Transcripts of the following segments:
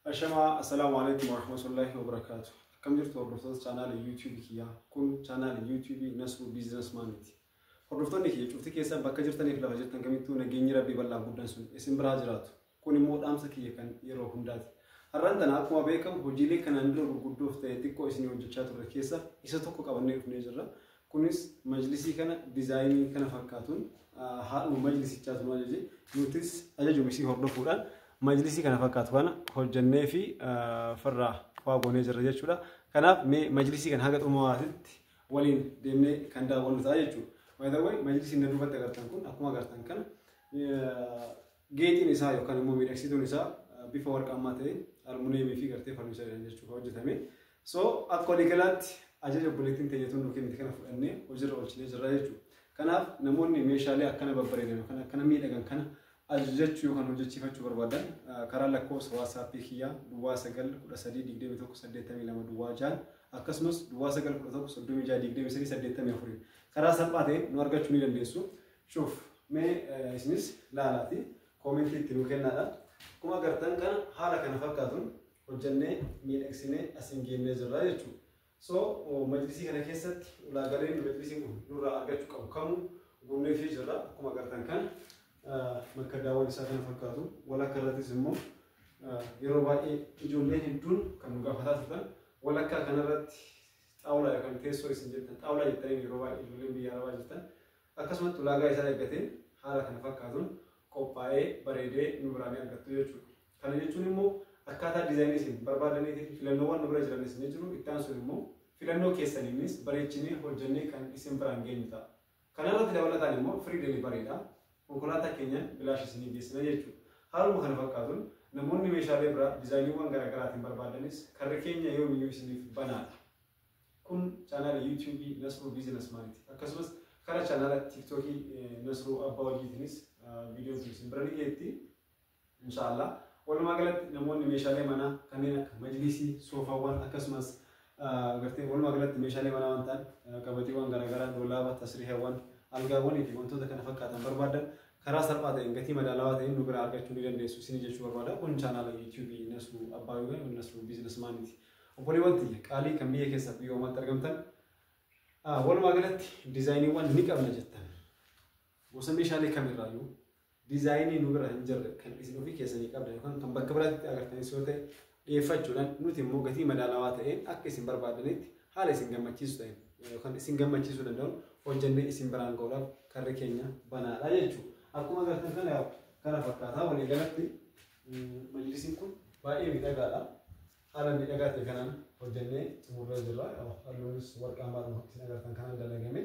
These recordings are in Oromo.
Ashama assalamu alaikum warahmatullahi wabarakatuh. Akkam jirtu hordoftoota chaanaala YouTube kiyyaa. Kun chaanaala YouTube Nasruu Businessmaniti. Hordoftoonni kiyya cufti keessan bakka jirtaniif lafa jirtan kamittuu nageenyi Rabbii bal'aa guddaan sun isin biraa jiraatu. Kun immoo dhaamsa kiyya kan yeroo hundaati. Har'aan tana akkuma beekamu hojiilee kanaan dura gurguddoof ta'e xiqqoo isin hojjechaa turre keessa isa tokko qabannee dhufnee jirra. Kunis majlisii kana diizaayinii kana fakkaatuun haadhuma majlisichaa sun ajaje nutis ajajuma isii hordofuudhaan majlisii kana fakkaatu kana hojjannee fi farraa waa goonee jirra jechuudha. Kanaaf mee majlisii kana haga xumuraatitti waliin deemnee kan daawwannu ta'a jechuudha. By the way, majlisiin nan dubbatti agartan kun akkuma agartan kana geexiin isaa yookaan immoo miidhagsituun isaa bifa warqaammaa ta'een almuuniyeemii fi gartee farniicharii jechuudha hojjetame. So akka waliigalaatti ajaja obboleettiin teenyatuun nu kennite kana fudhannee hojiirra oolchinee jirra jechuudha. Kanaaf namoonni meeshaalee akkana babbareedan yookaan akkana miidhagan kana ajajachuu yookaan hojjechiifachuu barbaadan karaa lakkoofsa WhatsApp kiyyaa duwwaa 9132182 duwwaa 6 akkasumas duwwaa 911362384 karaa salphaa ta'een nu argachuu ni dandeessu. Shuuf mee isinis laalaati koomentii itti nu kennaadha. Akkuma agartan kana haala kana fakkaatuun hojjannee miidhagsinee asiin geennee jirra jechuudha. So majlisii kana keessatti ulaagaaleen majlisiin kun nurraa argachuu qabu kamuu guunnee fi jirra. Akkuma agartan kana bakka daawwan isaa kana fakkaatu walakkaa irrattis immoo yeroo baay'ee ijoolleen hedduun kan nu gaafataa turtan walakkaa kanarratti xaawulaa yookaan teessoo isin jettan xaawulaa jettanii yeroo baay'ee ijoolleen biyya arabaa jettan akkasumas ulaagaa isaa eeggatee haala kana fakkaatuun qophaa'ee bareedee nu biraan argattu jechuudha. Kana jechuun immoo akkaataa diizaayinii isin barbaadaniitiin filannoowwan nu bira jiranis ni jiru. Itti aansuun immoo filannoo keessaniinis bareechinee hojjannee kan isin biraan geenyu ta'a. Kanarratti dabalataan immoo firii deliivariidha. Konkolaataa keenyaan bilaash isinii geessina jechuudha. Haaluma kana fakkaatuun namoonni meeshaalee biraa diizaayiniiwwan garaagaraatiin barbaadanis karri keenya yoomiyyuu isiniif banaadha. Kun chaanaala YouTube Nasruu Businessmaniti. Akkasumas karaa chaanaala TikTok Nasruu Abbaa Hojiitiinis viidiyoon isin bira ni geetti. Inshaallah. Walumaa galatti namoonni meeshaalee manaa kanneen akka majlisii, soofaawwan akkasumas gartee walumaa galatti meeshaalee manaa waan ta'an qabatiiwwan garaagaraa, doolaaba, tasriihawwan, algaawwanii fi wantoota kana fakkaatan barbaadan karaa salphaa ta'een gatii madaalawaa ta'een nu bira argachuu ni dandeessu isin jechuu barbaada. Kun chaanaala YouTube Nasruu Abbaa Hojiitiin Nasruu Businessmaniti. Obboleewwan tiyya qaalii kan biyya keessaa biyya uumatti argamtan walumaa galatti diizaayiniiwwan ni qabna jettan gosa meeshaalee kamirraayyuu diizaayinii nu bira hin jirre kan isin ofii keessanii qabdan yookaan kan bakka biraatti agartanis yoo ta'e dhiyeeffachuudhaan nuti immoo gatii madaalawaa ta'een akka isin barbaadanitti haala isin gammachiisu ta'een yookaan isin gammachiisuu danda'uun hojjannee isin biraan ga'uudhaaf karri keenya banaadha jechuudha. Akkuma agartan kana fakkaataa walii galatti majlisiin kun baay'ee miidhagaadha. Haala miidhagaa ta'e kanaan hojjannee xumurree jirra. Halluunis warqaamaadhuma isin agartan kanaan dalagame.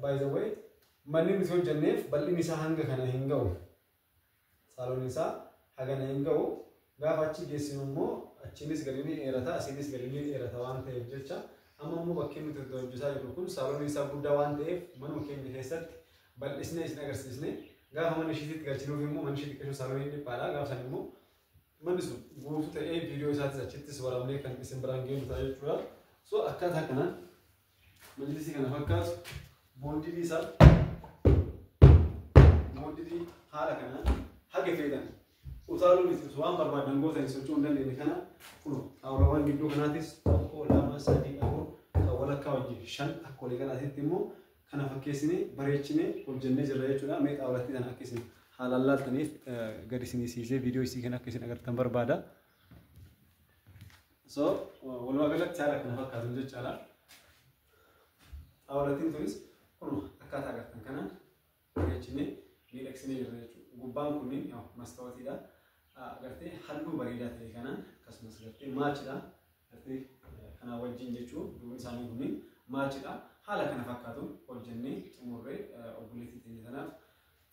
By the way, manni nuti hojjanneef bal'inni isaa hanga kana hin ga'u. Saaloon isaa hagana hin ga'u. Gaafa achi geessinu immoo achiinis gadi ni dheerata, asiinis gadi ni dheerata waan ta'eef jecha amma immoo bakkee nuti hojjetaa jirru kun saaloon isaa guddaa waan ta'eef manuma keenya keessatti bal'isnee isin agarsiisne gaafa manni ishiitti galchinuuf immoo manni ishii xiqqeessuu saaloon dhiphaadha. Gaafa san immoo manni sun guutuu ta'ee viidiyoo isaatis achittis waraabnee kan isin biraan geenyu ta'a jechuudha. So akkaataa kanaan majlisii kana fakkaatu boondidii isaa boondidii haala kanaan haga feetan utaaluu miti waan barbaadan gootan socho'uu hin dandeenye kana kun xaawulawwan gidduu kanaatis tokko lama sadii afur kan walakkaa wajjin 5 akka walii galaatitti immoo kana fakkeessinee bareechinee hojjennee jirra jechuudha. Mee xaawulatti kana akka isin haalaan laaltaniif gadi isinii siisee viidiyoo isii kana akka isin agartan barbaada. So walumaa galatti haala kana fakkaatu jechaadha. Xaawulattiin tunis kun akkaataa agartan kanaan bareechinee miidhagsinee jirra jechuudha. Gubbaan kunniin mastawatiidha. Gartee halluu bareedaa ta'e kanaan akkasumas gartee maachidha. Gartee kanaa wajjin jechuun duubni isaanii kunniin maachidha. Haala kana fakkaatuun hojjennee xumurree obboleettii teenya kanaaf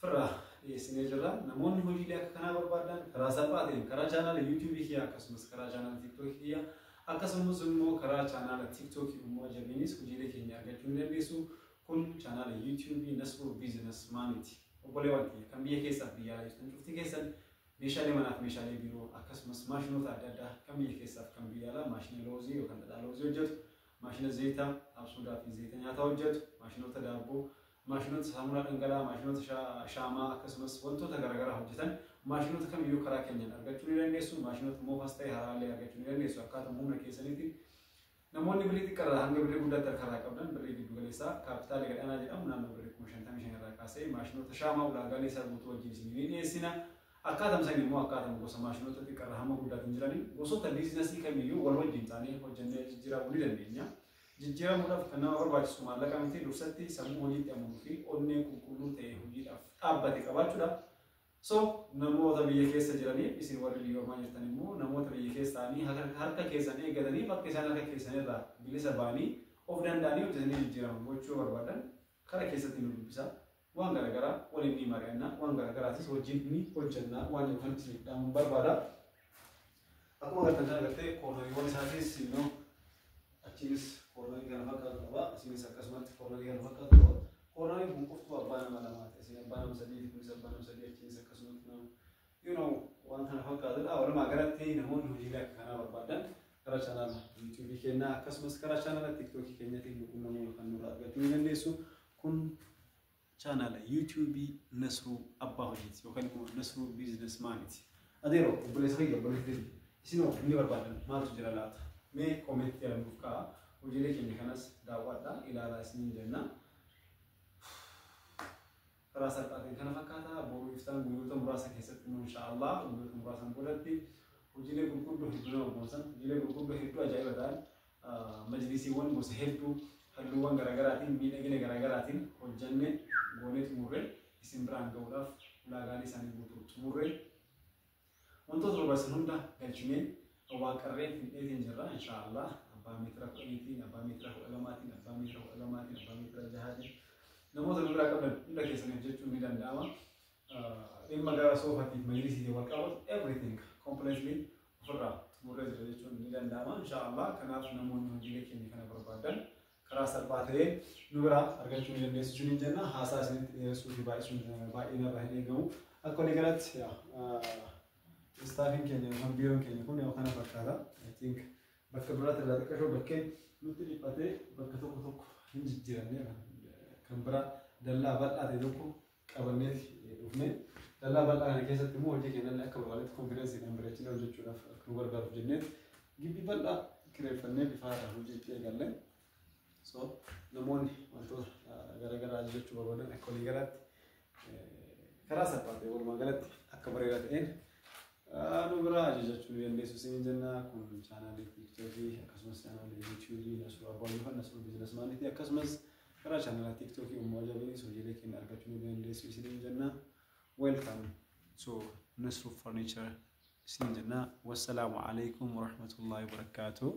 firraa dhiyeessinee jirra. Namoonni hojiilee akka kanaa barbaadan karaa salphaa ta'een karaa chaanaala YouTube kiyyaa akkasumas karaa chaanaala TikTok kiyyaa akkasumas immoo karaa chaanaala TikTok immoo jabiinis hojiilee keenya argachuu ni dandeessu. Kun chaanaala YouTube Nasruu Businessmaniti. Obboleewwan kiyya kan biyya keessaaf biyya alaa jirtan cufti keessan meeshaalee manaaf meeshaalee biiroo akkasumas maashinoota adda addaa kan biyya keessaaf kan biyya alaa maashina loozii yookaan dhadhaa loozii hojjetu, maashina zayita absuudaa fi zayita nyaataa hojjetu, maashinoota daabboo, maashinoota saamunaa dhangala'aa, maashinoota shaamaa akkasumas wantoota garaagaraa hojjetan maashinoota kamiyyuu karaa keenyaan argachuu ni dandeessu. Maashinoota moofas ta'e haraalee argachuu ni dandeessu. Akkaataa humna keessaniitti namoonni birrii xiqqaarraa hanga birrii guddaatti karaa qabdan birrii giddu galeessaa kaapitaala gadhanaa jedhamu naannoo birrii 55,000 irraa kaasee maashinoota shaamaa ulaagaalee isaa guutuu wajjin isin ni dhiyeessina. Akkaataa san immoo akkaataa gosa maashinoota xiqqaarraa hamma guddaatiin jiranii gosoota biizinasii kamiyyuu wal wajjin taanee hojjennee jijjiiramuu ni dandeenya. Jijjiiramuudhaaf kan nama barbaachisu maallaqa miti dursatti sammuu hojiitti amanuu fi onnee qulqulluu ta'e hojiidhaaf dhaabbate qabaachuudha. So namoota biyya keessa jiraniif isin warri biyyoormaa jirtan immoo namoota biyya keessaanii harka keessan eeggatanii bakka isaan harka keessanirraa bilisa ba'anii of danda'anii hojjetanii jijjiiramu gochuu barbaadan karaa keessatti nu dubbisa. Waan garaagaraa waliin ni mari'annaa waan garaagaraatis wajjin ni hojjennaa waan yookaan isin dhaamuun barbaada. Akkuma agartan kan agartee koornariiwwan isaatis immoo achiinis koornarii kana fakkaatu qaba. Isinis akkasumatti koornarii kana fakkaatu qaba. Koornariin kun qoftuu abbaa nama lamaati. Isin abbaa nama sadii kunis abbaa nama sadii achiinis akkasumatti nama waan kana fakkaatudha. Walumaa galatti namoonni hojiilee akka kanaa barbaadan karaa chaanaala YouTube keenyaa akkasumas karaa chaanaala TikTok keenyaatiin namoonni kan nurraa argachuu ni dandeessu. Kun chaanaala YouTube Nasruu Abbaa Hojiiti yookaan immoo Nasruu Biizinasmaaniti. Adeeroo obboleessa kiyya obboleessi isinoo inni barbaadan maaltu jira laata? Mee koomentii jedhamuuf ka'a. Hojiilee keenya kanas daawwadhaa ilaalaa isiniin jenna. Karaa salphaatiin kana fakkaata boruu iftaan guyyoota muraasa keessatti immoo inshaallah guyyoota muraasan boodatti hojiilee gurguddoo hedduu nama boonsan hojiilee gurguddoo hedduu ajaa'iba ta'an majlisiiwwan gosa hedduu halluuwwan garaagaraatiin miidhagina garaagaraatiin hojjannee goonee xumurree isin biraan ga'uudhaaf ulaagaalee isaanii guutuu xumurree wantoota barbaachisan hunda galchinee waaqarreen fidheetiin jirra inshaallah. Abbaa meetira 10tiin, abbaa meetira 12tiin, abbaa meetira 12tiin, abbaa meetira 6tiin namoota biraa qabdan hunda keessaniif jechuun ni danda'ama. Dhimma gara soofaatiif majlisiitii wal qabatu everything completely ofirraa xumurree jira jechuun ni danda'ama inshaallah. Kanaaf namoonni hojiilee keenya kana barbaadan karaa salphaa ta'een nu biraa argachuu ni dandeessu jechuun ni jenna. Haasaa isinitti dhiyeessuu fi baay'ee narraa hin eegamu. Akka walii galatti staafiin keenya yookaan biiroon keenya kun yoo kana fakkaata. I think bakka biraatti irraa xiqqashoo bakkeen nutti dhiphatee bakka tokko hin jijjiirannee kan biraa dallaa bal'aa ta'e tokko qabannee dhufne dallaa bal'aa kana keessatti immoo hojii keenyallee akka barbaadetti konfidensiidhaan bareechinee hojjechuudhaaf akka nu gargaaruuf jennee gibbii bal'aa kireeffannee bifa haaraan hojiitti eegalle. So namoonni wantoota garaagaraa ajajachuu barbaadan akka walii galaatti karaa salphaa ta'e walumaa galatti akka bareedaa ta'een nu biraa ajajachuu ni dandeessu isin jenna. Kun chaanaalii TikTokii akkasumas chaanaalii YouTube Nasruu Abbaa Hojiifan Nasruu Biizinasmaaniiti akkasumas karaa chaanaala TikTokii uumaa jabeessu hojiilee keenya argachuu ni dandeessu isin jenna. Welcome to Nasruu Furniture isin jenna. Wassalaamu alaikum warahmatullahi wabarakatuh.